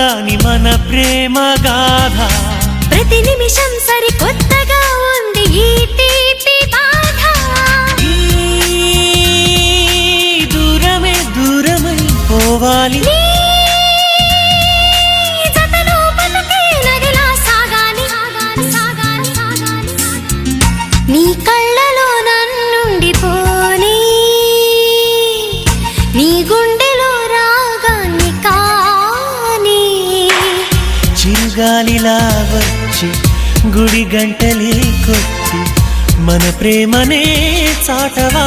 రాని మన ప్రేమ గాథ ప్రతి నిమిషం సరికొత్తగా ఉంది ఈ తీపి బాధ. దూరమే దూరమై పోవాలి జతలో బతుకే నదిలా సాగాలి. నీ కళ్ళలో నన్నుండిపోని నీ గుండెలో రాగాన్ని కాని చిరుగాలిలా వచ్చి గుడి గంటలే కొట్టి మన ప్రేమనే చాటవా. నీ కళ్ళలో నన్నుండిపోని నీ గుండెలో రాగాన్ని కాని చిరుగాలిలా వచ్చి గుడి గంటలే కొట్టి మన ప్రేమనే చాటవా. చిరుగాలిలా వచ్చి గుడి గంటలే కొట్టి మన ప్రేమనే చాటవా.